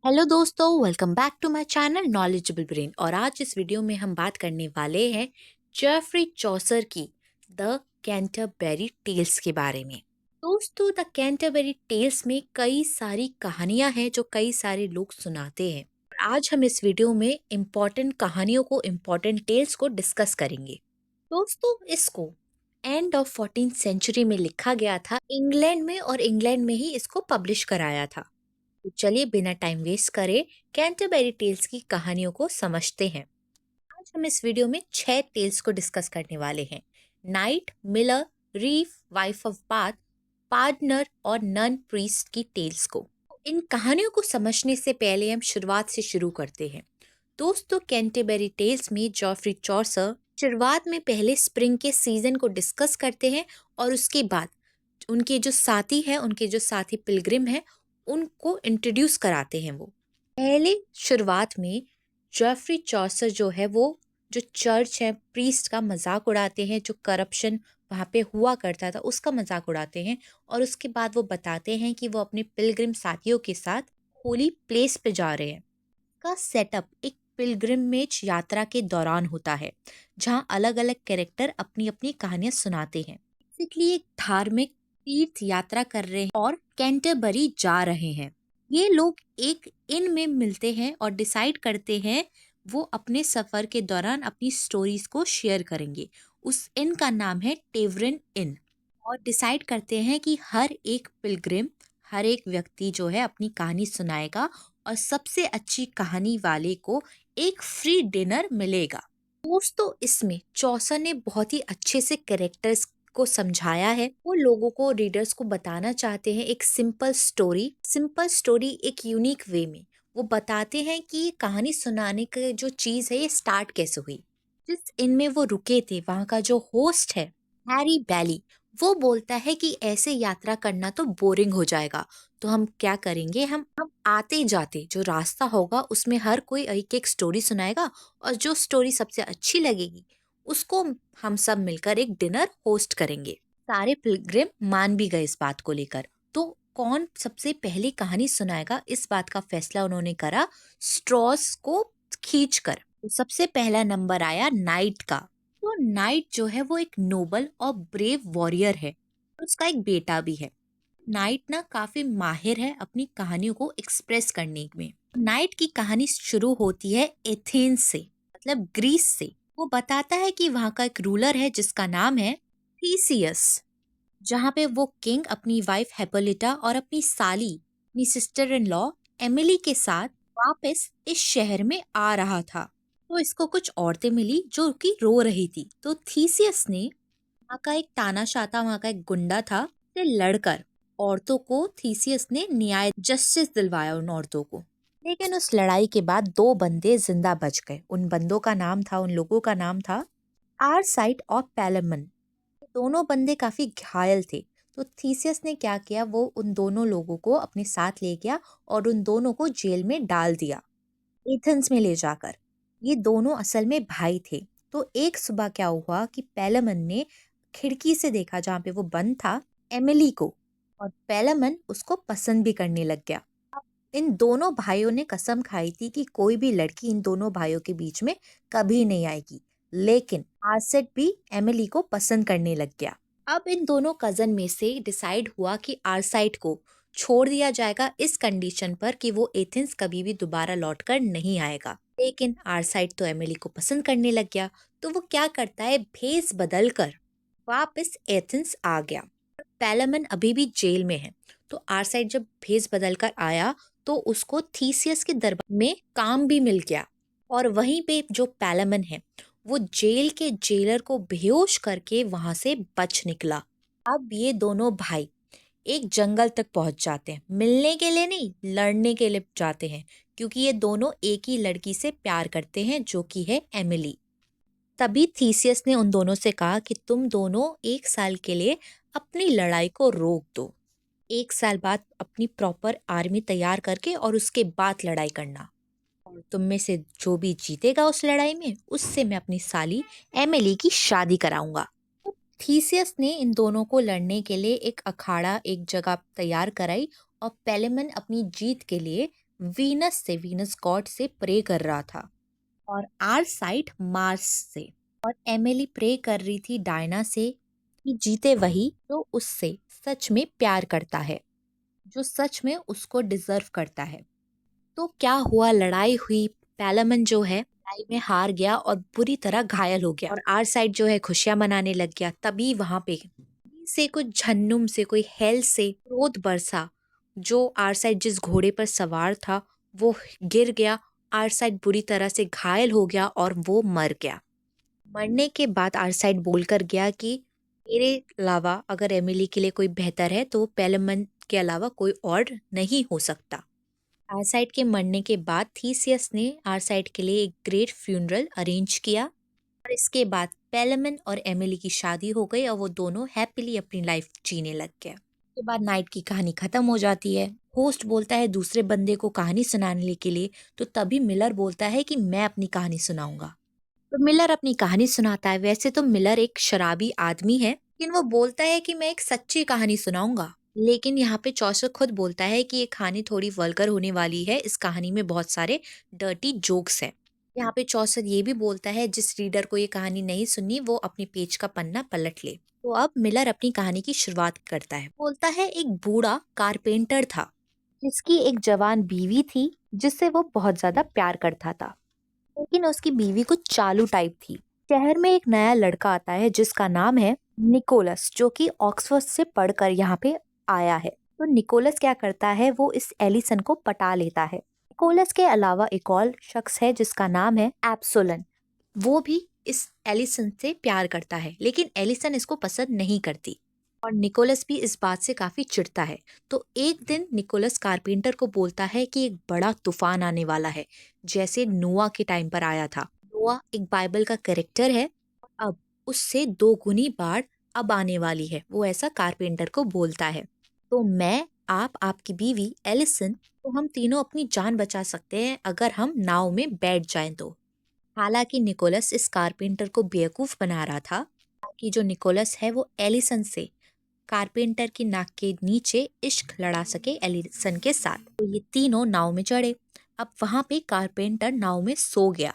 Hello दोस्तों, welcome back to my channel knowledgeable brain. और आज इस वीडियो में हम बात करने वाले हैं जेफरी चौसर की द कैंटरबरी टेल्स के बारे में। दोस्तों, द कैंटरबरी टेल्स में कई सारी कहानियां हैं जो कई सारे लोग सुनाते हैं। आज हम इस वीडियो में इम्पोर्टेंट कहानियों को, इम्पोर्टेंट टेल्स को डिस्कस करेंगे। दोस्तों, इसको एंड ऑफ 14th सेंचुरी में लिखा गया था इंग्लैंड में, और इंग्लैंड में ही इसको पब्लिश कराया था। तो चलिए बिना टाइम वेस्ट करे कैंटरबरी टेल्स की कहानियों को समझते हैं। आज हम इस वीडियो में 6 टेल्स को डिस्कस करने वाले हैं। Night, Miller, reef, wife of bath, partner और नन प्रीस्ट की टेल्स को। इन कहानियों को समझने से पहले हम शुरुआत से शुरू करते हैं। दोस्तों, कैंटरबरी टेल्स में जेफरी चौसर शुरुआत में पहले स्प्रिंग के सीजन को डिस्कस करते हैं और उसके बाद उनके जो साथी पिलग्रिम हैं उनको इंट्रोड्यूस कराते हैं। वो पहले शुरुआत में जेफरी चौसर जो है वो जो चर्च है, प्रीस्ट का मजाक उड़ाते हैं, जो करप्शन वहाँ पे हुआ करता था उसका मजाक उड़ाते हैं। और उसके बाद वो बताते हैं कि वो अपने पिलग्रिम साथियों के साथ होली प्लेस पे जा रहे हैं। का सेटअप एक पिलग्रिमेज यात्रा के दौरान होता है, जहाँ अलग अलग कैरेक्टर अपनी अपनी कहानियां सुनाते हैं। बेसिकली एक धार्मिक तीर्थ यात्रा कर रहे हैं और कैंटरबरी जा रहे हैं। ये लोग एक इन में मिलते हैं और डिसाइड करते हैं वो अपने सफर के दौरान अपनी स्टोरीज को शेयर करेंगे। उस इन का नाम है टेवरन इन। और डिसाइड करते हैं कि हर एक पिलग्रिम, हर एक व्यक्ति जो है अपनी कहानी सुनाएगा और सबसे अच्छी कहानी वाले को एक फ्री डिनर मिलेगा। दोस्तों, इसमें चौसर ने बहुत ही अच्छे से कैरेक्टर्स को समझाया है। वो लोगों को, रीडर्स को बताना चाहते हैं एक सिंपल स्टोरी एक यूनिक वे में। वो बताते हैं कि ये कहानी सुनाने का जो चीज है ये स्टार्ट कैसे हुई। जिस इनमें वो रुके थे, वहाँ का जो होस्ट है हैरी बैली, वो बोलता है कि ऐसे यात्रा करना तो बोरिंग हो जाएगा। तो हम क्या करेंगे, हम आते जाते जो रास्ता होगा उसमें हर कोई एक एक स्टोरी सुनाएगा, और जो स्टोरी सबसे अच्छी लगेगी उसको हम सब मिलकर एक डिनर होस्ट करेंगे। सारे पिलग्रिम मान भी गए इस बात को लेकर। तो कौन सबसे पहली कहानी सुनाएगा, इस बात का फैसला उन्होंने करा स्ट्रॉस को खींच कर। तो सबसे पहला नंबर आया नाइट का। तो नाइट जो है वो एक नोबल और ब्रेव वॉरियर है, उसका एक बेटा भी है। नाइट ना काफी माहिर है अपनी कहानियों को एक्सप्रेस करने में। नाइट की कहानी शुरू होती है एथेंस से, मतलब ग्रीस से। वो बताता है कि वहाँ का एक रूलर है जिसका नाम है थीसियस, जहाँ पे वो किंग अपनी वाइफ हेपोलिटा और अपनी साली, अपनी सिस्टर इन लॉ एमिली के साथ वापस इस शहर में आ रहा था। तो इसको कुछ औरतें मिली जो कि रो रही थी। तो थीसियस ने, वहाँ का एक तानाशाह था, वहाँ का एक गुंडा था, से लड़कर औरतों को थीसियस ने न्याय, जस्टिस दिलवाया उन औरतों को। लेकिन उस लड़ाई के बाद 2 बंदे जिंदा बच गए। उन लोगों का नाम था आरसाइट और पैलेमन। दोनों बंदे काफी घायल थे। तो थीसियस ने क्या किया, वो उन दोनों लोगों को अपने साथ ले गया और उन दोनों को जेल में डाल दिया, एथेंस में ले जाकर। ये दोनों असल में भाई थे। तो एक सुबह क्या हुआ कि पैलेमन ने खिड़की से देखा जहाँ पे वो बंद था एमिली को, और पैलेमन उसको पसंद भी करने लग गया। इन दोनों भाइयों ने कसम खाई थी कि कोई भी लड़की इन दोनों भाइयों के बीच में कभी नहीं आएगी। लेकिन आर्सेट भी एमिली को पसंद करने लग गया। अब इन दोनों कजन में से डिसाइड हुआ कि आर्साइट को छोड़ दिया जाएगा इस कंडीशन पर कि वो एथेंस कभी भी दोबारा लौटकर नहीं आएगा। लेकिन आर्साइट तो एमिली को पसंद करने लग गया। तो वो क्या करता है, भेस बदल कर वापस एथेंस आ गया। पैलेमन अभी भी जेल में है। तो आर्साइट जब भेस बदल कर आया तो उसको थीसियस के दरबार में काम भी मिल गया। और वहीं पे जो पैलेमन है वो जेल के जेलर को बेहोश करके वहां से बच निकला। अब ये दोनों भाई एक जंगल तक पहुंच जाते हैं, मिलने के लिए नहीं, लड़ने के लिए जाते हैं, क्योंकि ये दोनों एक ही लड़की से प्यार करते हैं जो कि है एमिली। तभी थीसियस ने उन दोनों से कहा कि तुम दोनों 1 साल के लिए अपनी लड़ाई को रोक दो। 1 साल बाद अपनी प्रॉपर आर्मी तैयार करके और उसके बाद लड़ाई करना। और तुम में से जो भी जीतेगा उस लड़ाई में, उससे मैं अपनी साली एमिली की शादी कराऊंगा। तो थीसियस ने इन दोनों को लड़ने के लिए एक अखाड़ा, एक जगह तैयार कराई। और पेलेमन अपनी जीत के लिए वीनस गॉड से प्रे कर रहा था और आरसाइड मार्स से। और एमिली प्रे कर रही थी डायना से कि जीते वही जो उससे सच में प्यार करता है, जो सच में उसको डिजर्व करता है। तो क्या हुआ, लड़ाई हुई, पैलामन जो है लड़ाई में हार गया और बुरी तरह घायल हो गया और आरसाइड जो है खुशियां मनाने लग गया। तभी वहां पे से कुछ झन्नुम से, कोई हेल से क्रोध बरसा। जो आरसाइड जिस घोड़े पर सवार था वो गिर गया, आरसाइड बुरी तरह से घायल हो गया और वो मर गया। मरने के बाद आरसाइड बोलकर गया कि मेरे अलावा अगर एमिली के लिए कोई बेहतर है तो पेलेमन के अलावा कोई और नहीं हो सकता। आरसाइड के मरने के बाद थीसियस ने आरसाइड के लिए एक ग्रेट फ्यूनरल अरेंज किया और इसके बाद पेलेमन और एमिली की शादी हो गई और वो दोनों हैप्पीली अपनी लाइफ जीने लग गए। उसके बाद नाइट की कहानी खत्म हो जाती है। होस्ट बोलता है दूसरे बंदे को कहानी सुनाने के लिए, तो तभी मिलर बोलता है कि मैं अपनी कहानी सुनाऊंगा। तो मिलर अपनी कहानी सुनाता है। वैसे तो मिलर एक शराबी आदमी है, लेकिन वो बोलता है कि मैं एक सच्ची कहानी सुनाऊंगा। लेकिन यहाँ पे चौसर खुद बोलता है कि ये कहानी थोड़ी वल्गर होने वाली है, इस कहानी में बहुत सारे डर्टी जोक्स हैं। यहाँ पे चौसर ये भी बोलता है जिस रीडर को ये कहानी नहीं सुननी वो अपने पेज का पन्ना पलट ले। तो अब मिलर अपनी कहानी की शुरुआत करता है। बोलता है एक बूढ़ा कारपेंटर था जिसकी एक जवान बीवी थी जिससे वो बहुत ज्यादा प्यार करता था, लेकिन उसकी बीवी कुछ चालू टाइप थी। शहर में एक नया लड़का आता है जिसका नाम है निकोलस, जो कि ऑक्सफोर्ड से पढ़कर यहाँ पे आया है। तो निकोलस क्या करता है, वो इस एलिसन को पटा लेता है। निकोलस के अलावा एक और शख्स है जिसका नाम है एब्सोलन। वो भी इस एलिसन से प्यार करता है, लेकिन एलिसन इसको पसंद नहीं करती और निकोलस भी इस बात से काफी चिढ़ता है। तो एक दिन निकोलस कारपेंटर को बोलता है कि एक बड़ा तूफान आने वाला है, जैसे नोआ के टाइम पर आया था। नोआ एक बाइबल का कैरेक्टर है, अब उससे 2 गुनी बाढ़ अब आने वाली है, वो ऐसा कारपेंटर को बोलता है। तो मैं, आप, आपकी बीवी एलिसन, तो हम तीनों अपनी जान बचा सकते हैं अगर हम नाव में बैठ जाएं तो। हालांकि निकोलस इस कारपेंटर को बेवकूफ बना रहा था ताकि जो निकोलस है वो एलिसन से कारपेंटर की नाक के नीचे इश्क लड़ा सके एलिसन के साथ। तो ये तीनों नाव में चढ़े। अब वहां पे कारपेंटर नाव में सो गया।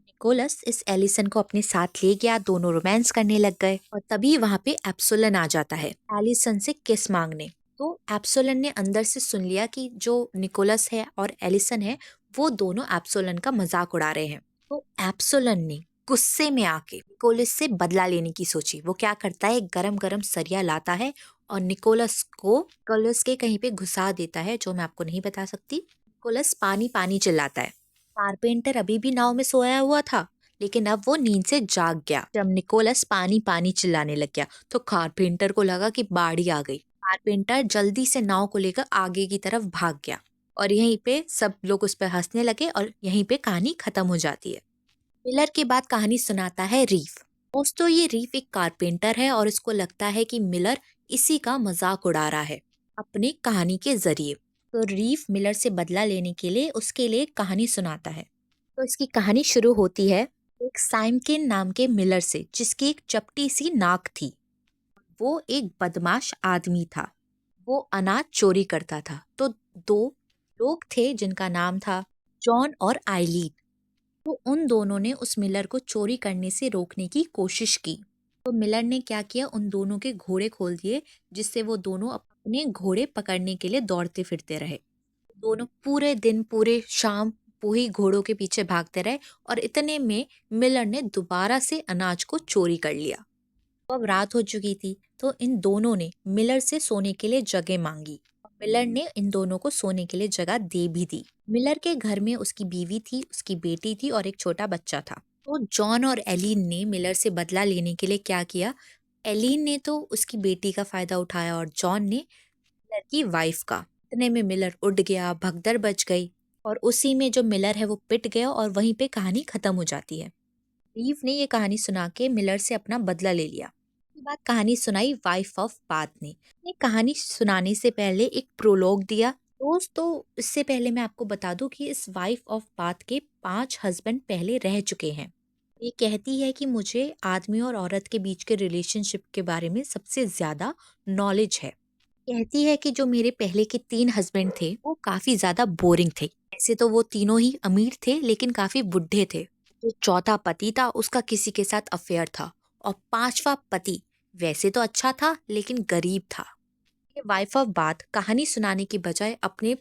निकोलस इस एलिसन को अपने साथ ले गया, दोनों रोमांस करने लग गए और तभी वहां पे एप्सोलन आ जाता है एलिसन से किस मांगने। तो एप्सोलन ने अंदर से सुन लिया कि जो निकोलस है और एलिसन है वो दोनों एप्सोलन का मजाक उड़ा रहे हैं। तो एप्सोलन ने गुस्से में आके निकोलस से बदला लेने की सोची। वो क्या करता है, गरम गरम सरिया लाता है और निकोलस के कहीं पे घुसा देता है, जो मैं आपको नहीं बता सकती। निकोलस पानी पानी चिल्लाता है। कारपेंटर अभी भी नाव में सोया हुआ था, लेकिन अब वो नींद से जाग गया। जब निकोलस पानी पानी चिल्लाने लग गया तो कारपेंटर को लगा कि बाढ़ आ गई। कारपेंटर जल्दी से नाव को लेकर आगे की तरफ भाग गया और यहीं पे सब लोग उस पर हंसने लगे और यहीं पे कहानी खत्म हो जाती है। मिलर के बाद कहानी सुनाता है रीफ। दोस्तों ये रीफ एक कारपेंटर है और इसको लगता है कि मिलर इसी का मजाक उड़ा रहा है अपनी कहानी के जरिए। तो रीफ मिलर से बदला लेने के लिए उसके लिए एक कहानी सुनाता है। तो इसकी कहानी शुरू होती है एक साइमकिन नाम के मिलर से जिसकी एक चपटी सी नाक थी। वो एक बदमाश आदमी था, वो अनाज चोरी करता था। तो 2 लोग थे जिनका नाम था जॉन और आइलीन। तो उन दोनों ने उस मिलर को चोरी करने से रोकने की कोशिश की। तो मिलर ने क्या किया, उन दोनों के घोड़े खोल दिए जिससे वो दोनों अपने घोड़े पकड़ने के लिए दौड़ते फिरते रहे। दोनों पूरे दिन पूरे शाम वही घोड़ों के पीछे भागते रहे और इतने में मिलर ने दोबारा से अनाज को चोरी कर लिया। तो अब रात हो चुकी थी, तो इन दोनों ने मिलर से सोने के लिए जगह मांगी। मिलर ने इन दोनों को सोने के लिए जगह दे भी दी। मिलर के घर में उसकी बीवी थी, उसकी बेटी थी और एक छोटा बच्चा था। तो जॉन और एलिन ने मिलर से बदला लेने के लिए क्या किया, एलिन ने तो उसकी बेटी का फायदा उठाया और जॉन ने मिलर की वाइफ का। इतने में मिलर उड़ गया, भगदड़ बच गई और उसी में जो मिलर है वो पिट गया और वहीं पे कहानी खत्म हो जाती है। रीव ने ये कहानी सुना के मिलर से अपना बदला ले लिया। उसके बाद कहानी सुनाई वाइफ ऑफ बाथ ने। ये कहानी सुनाने से पहले एक प्रोलॉग दिया। दोस्तों इससे पहले मैं आपको बता दूं कि इस वाइफ ऑफ बाथ के 5 हस्बैंड पहले रह चुके हैं। ये कहती है कि मुझे आदमी और औरत के बीच के रिलेशनशिप के बारे में सबसे ज्यादा नॉलेज है। कहती है कि जो मेरे पहले के 3 हस्बैंड थे वो काफी ज्यादा बोरिंग थे। ऐसे तो वो तीनों ही अमीर थे लेकिन काफी बुढ़े थे। जो चौथा पति था उसका किसी के साथ अफेयर था, और पांचवा पति वैसे तो अच्छा था लेकिन गरीब था। ये वाइफ ऑफ बात कहानी सुनाने की बजाय अपने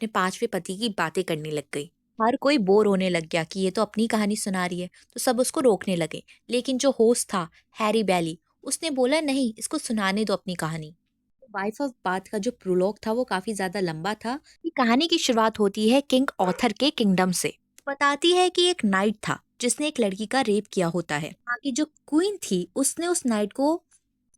पांचवे पति की बातें करने लग गई। हर कोई बोर होने लग गया कि ये तो अपनी कहानी सुना रही है, तो सब उसको रोकने लगे। लेकिन जो होस्ट था, हैरी बैली, उसने बोला नहीं, इसको सुनाने दो अपनी कहानी। वाइफ ऑफ बाथ का जो प्रोलॉग था वो काफी ज्यादा लंबा था। ये कहानी की शुरुआत होती है किंग ऑथर के किंगडम से। बताती है कि एक नाइट था जिसने एक लड़की का रेप किया होता है। वहाँ की जो क्वीन थी उसने उस नाइट को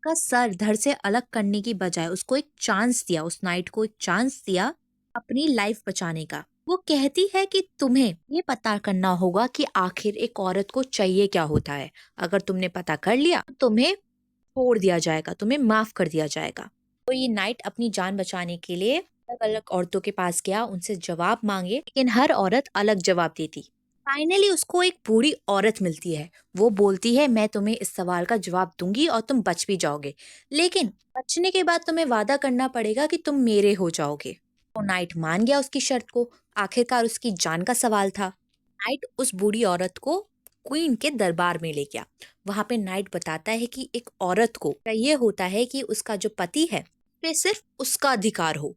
का सर धड़ से अलग करने की बजाय उसको एक चांस दिया, उस नाइट को एक चांस दिया अपनी लाइफ बचाने का। वो कहती है कि तुम्हें ये पता करना होगा कि आखिर एक औरत को चाहिए क्या होता है। अगर तुमने पता कर लिया तो तुम्हें छोड़ दिया जाएगा, तुम्हें माफ कर दिया जाएगा। तो ये नाइट अपनी जान बचाने के लिए अलग अलग औरतों के पास गया, उनसे जवाब मांगे, लेकिन हर औरत अलग जवाब देती। फाइनली उसको एक बूढ़ी औरत मिलती है। वो बोलती है मैं तुम्हें इस सवाल का जवाब दूंगी और तुम बच भी जाओगे, लेकिन बचने के बाद तुम्हें वादा करना पड़ेगा कि तुम मेरे हो जाओगे। तो नाइट मान गया उसकी शर्त को। आखिरकार उसकी जान का सवाल था। नाइट उस बूढ़ी औरत को क्वीन के दरबार में ले गया। वहां पे नाइट बताता है कि एक औरत को ये होता है कि उसका जो पति है पे सिर्फ उसका अधिकार हो।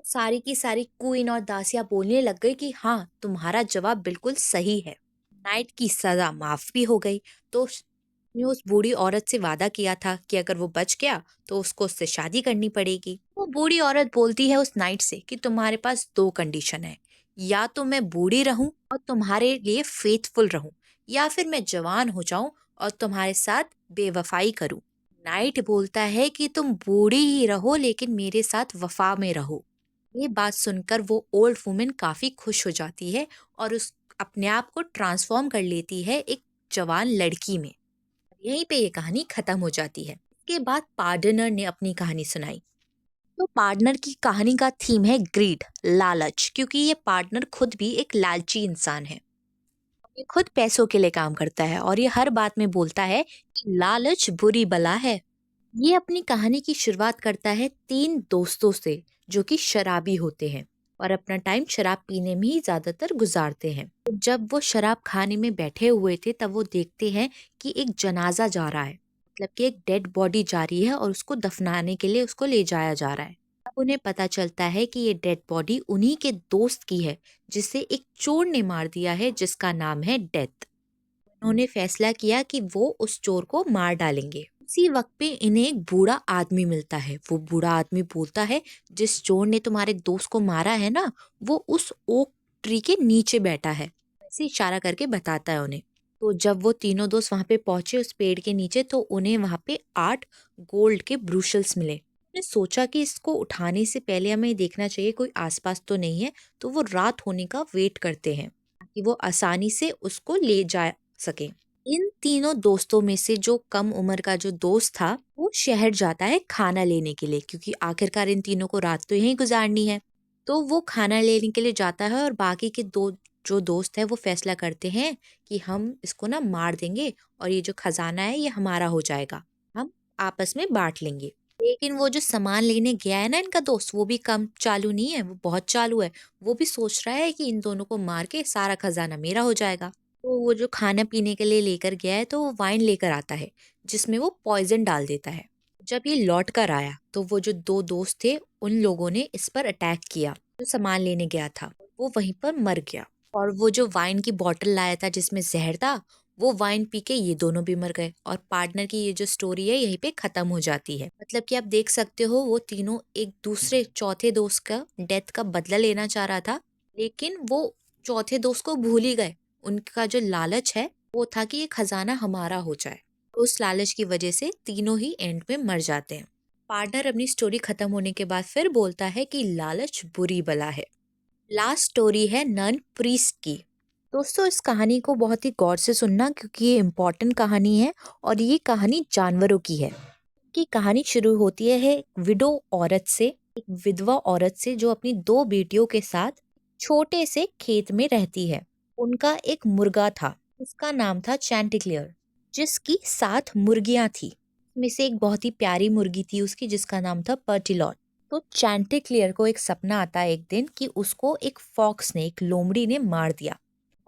सारी की सारी क्वीन और दासियां बोलने लग गई कि हाँ, तुम्हारा जवाब बिल्कुल सही है। नाइट की सजा माफ भी हो गई। तो ने उस बूढ़ी औरत से वादा किया था कि अगर वो बच गया तो उसको उससे शादी करनी पड़ेगी। वो बूढ़ी औरत बोलती है उस नाइट से कि तुम्हारे पास दो कंडीशन है, या तो मैं बूढ़ी रहूं और तुम्हारे लिए फेथफुल रहूं, या फिर मैं जवान हो जाऊं और तुम्हारे साथ बेवफाई करूं। नाइट बोलता है कि तुम बूढ़ी ही रहो लेकिन मेरे साथ वफा में रहो। ये बात सुनकर वो ओल्ड वुमेन काफी खुश हो जाती है और उस अपने आप को ट्रांसफॉर्म कर लेती है एक जवान लड़की में। यहीं पे ये कहानी खत्म हो जाती है। इसके बाद पार्टनर ने अपनी कहानी सुनाई। तो पार्टनर की कहानी का थीम है ग्रीड, लालच, क्योंकि ये पार्टनर खुद भी एक लालची इंसान है। ये खुद पैसों के लिए काम करता है और ये हर बात में बोलता है कि लालच बुरी बला है। ये अपनी कहानी की शुरुआत करता है 3 दोस्तों से जो कि शराबी होते हैं और अपना टाइम शराब पीने में ही ज्यादातर गुजारते हैं। तो जब वो शराब खाने में बैठे हुए थे तब वो देखते हैं कि एक जनाजा जा रहा है, मतलब कि एक डेड बॉडी जा रही है और उसको दफनाने के लिए उसको ले जाया जा रहा है। अब उन्हें पता चलता है कि ये डेड बॉडी उन्हीं के दोस्त की है जिसे एक चोर ने मार दिया है, जिसका नाम है डेथ। उन्होंने फैसला किया कि वो उस चोर को मार डालेंगे। उसी वक्त पे इन्हें एक बूढ़ा आदमी मिलता है। वो बूढ़ा आदमी बोलता है जिस चोर ने तुम्हारे दोस्त को मारा है ना, वो उस ओक ट्री के नीचे बैठा है। ऐसे इशारा करके बताता है उन्हें। तो जब वो तीनों दोस्त वहां पे पहुंचे उस पेड़ के नीचे, तो उन्हें वहां पे 8 गोल्ड के ब्रूशल्स मिले। उन्होंने सोचा कि इसको उठाने से पहले हमें देखना चाहिए कोई आसपास तो नहीं है, तो वो रात होने का वेट करते हैं ताकि वो आसानी से उसको ले जा सके। इन तीनों दोस्तों में से जो कम उम्र का जो दोस्त था वो शहर जाता है खाना लेने के लिए, क्योंकि आखिरकार इन तीनों को रात तो यहीं गुजारनी है। तो वो खाना लेने के लिए जाता है और बाकी के दो जो दोस्त है वो फैसला करते हैं कि हम इसको ना मार देंगे और ये जो खजाना है ये हमारा हो जाएगा, हम आपस में बांट लेंगे। लेकिन वो जो सामान लेने गया है ना इनका दोस्त, वो भी कम चालू नहीं है, वो बहुत चालू है। वो भी सोच रहा है कि इन दोनों को मार के सारा खजाना मेरा हो जाएगा। तो वो जो खाना पीने के लिए लेकर गया है तो वो वाइन लेकर आता है जिसमें वो पॉइजन डाल देता है। जब ये लौट कर आया तो वो जो दो दोस्त थे उन लोगों ने इस पर अटैक किया। जो सामान लेने गया था वो वहीं पर मर गया, और वो जो वाइन की बोतल लाया था जिसमें जहर था, वो वाइन पी के ये दोनों भी मर गए। और पार्टनर की ये जो स्टोरी है यहीं पे खत्म हो जाती है। मतलब कि आप देख सकते हो वो तीनों एक दूसरे चौथे दोस्त का डेथ का बदला लेना चाह रहा था, लेकिन वो चौथे दोस्त को भूल ही गए। उनका जो लालच है वो था कि ये खजाना हमारा हो जाए। उस लालच की वजह से तीनों ही एंड में मर जाते हैं। पार्टनर अपनी स्टोरी खत्म होने के बाद फिर बोलता है कि लालच बुरी बला है। लास्ट स्टोरी है नन प्रीस्ट की। दोस्तों इस कहानी को बहुत ही गौर से सुनना क्योंकि ये इम्पोर्टेंट कहानी है और ये कहानी जानवरों की है। की कहानी शुरू होती है एक विडो औरत से, एक विधवा औरत से जो अपनी 2 बेटियों के साथ छोटे से खेत में रहती है। उनका एक मुर्गा था, उसका नाम था चैंटिक्लियर, जिसकी 7 मुर्गियां थी। में से एक बहुत ही प्यारी मुर्गी थी उसकी जिसका नाम था पर्टिलॉट। तो चैंटिक्लियर को एक सपना आता है एक दिन कि उसको एक फॉक्स ने, एक लोमड़ी ने मार दिया।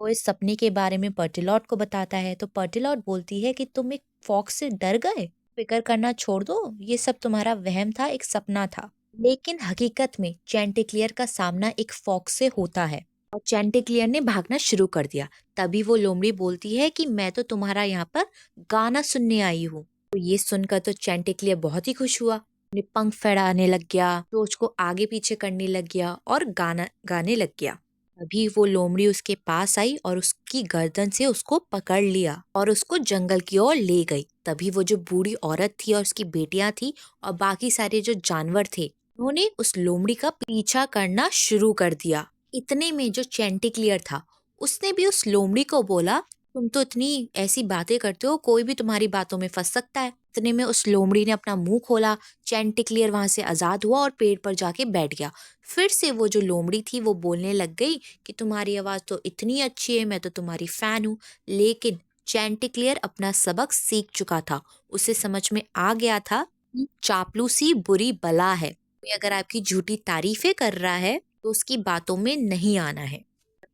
वो इस सपने के बारे में पर्टिलॉट को बताता है तो पर्टिलॉट बोलती है कि तुम एक फॉक्स से डर गए, फिक्र करना छोड़ दो, ये सब तुम्हारा वहम था, एक सपना था। लेकिन हकीकत में चैंटिक्लियर का सामना एक फॉक्स से होता है और चैंटिक्लियर ने भागना शुरू कर दिया। तभी वो लोमड़ी बोलती है कि मैं तो तुम्हारा यहाँ पर गाना सुनने आई हूँ। तो ये सुनकर तो चैंटिक्लियर बहुत ही खुश हुआ, अपने पंख फैलाने लग गया, सोच को आगे पीछे करने लग गया और गाना गाने लग गया। तभी वो लोमड़ी उसके पास आई और उसकी गर्दन से उसको पकड़ लिया और उसको जंगल की ओर ले गई। तभी वो जो बूढ़ी औरत थी और उसकी बेटियां थी और बाकी सारे जो जानवर थे, उन्होंने उस लोमड़ी का पीछा करना शुरू कर दिया। इतने में जो चैंटिक्लियर था, उसने भी उस लोमड़ी को बोला, तुम तो इतनी ऐसी बातें करते हो, कोई भी तुम्हारी बातों में फंस सकता है। इतने में उस लोमड़ी ने अपना मुंह खोला, चैंटिक्लियर वहां से आजाद हुआ और पेड़ पर जाके बैठ गया। फिर से वो जो लोमड़ी थी वो बोलने लग गई कि तुम्हारी आवाज तो इतनी अच्छी है, मैं तो तुम्हारी फैन हूँ। लेकिन चैंटिक्लियर अपना सबक सीख चुका था, उसे समझ में आ गया था कि चापलूसी बुरी बला है, कोई अगर आपकी झूठी तारीफें कर रहा है तो उसकी बातों में नहीं आना है।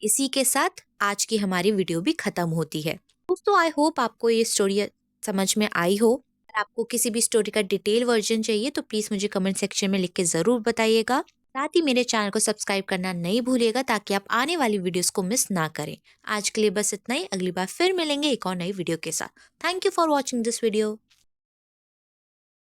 इसी के साथ आज की हमारी वीडियो भी खत्म होती है। दोस्तों, आई होप आपको ये स्टोरी समझ में आई हो। अगर आपको किसी भी स्टोरी का डिटेल वर्जन चाहिए तो प्लीज मुझे कमेंट सेक्शन में लिख के जरूर बताइएगा। साथ ही मेरे चैनल को सब्सक्राइब करना नहीं भूलिएगा ताकि आप आने वाली वीडियोस को मिस ना करें। आज के लिए बस इतना ही, अगली बार फिर मिलेंगे एक और नई वीडियो के साथ। Thank you for watching this video.